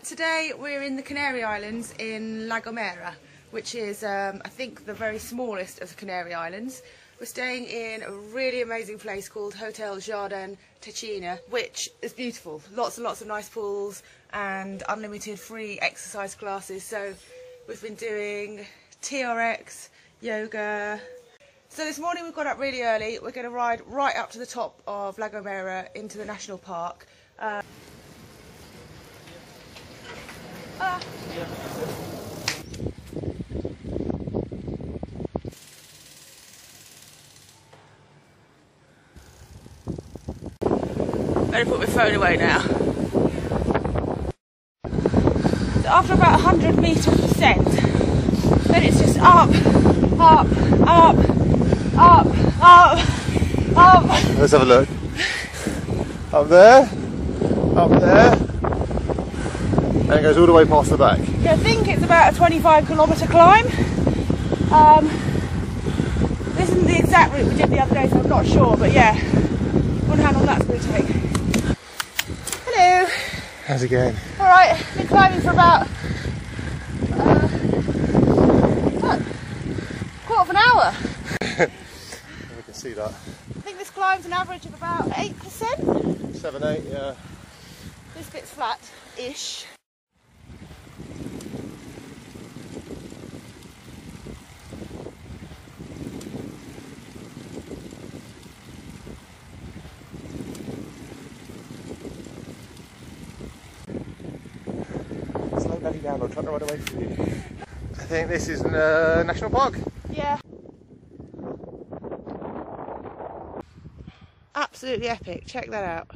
Today we're in the Canary Islands in La Gomera, which is I think the very smallest of the Canary Islands. We're staying in a really amazing place called Hotel Jardin Ticina, which is beautiful. Lots and lots of nice pools and unlimited free exercise classes. So we've been doing TRX, yoga. So this morning we got up really early. We're going to ride right up to the top of La Gomera into the national park. Better put my phone away now. So after about 100 metres descent, then it's just up, up, up, up, up, up. Let's have a look. Up there, and it goes all the way past the back. Yeah, I think it's about a 25-kilometre climb. This isn't the exact route we did the other day, so I'm not sure, but yeah, wonder how long that's going to take. Hello. How's it going? All right, been climbing for about quarter of an hour. We can see that. I think this climb's an average of about 8%. 7, 8, yeah. This bit's flat-ish. Slow belly down, I'm trying to run away from you. I think this is a national park. Yeah. Absolutely epic, check that out.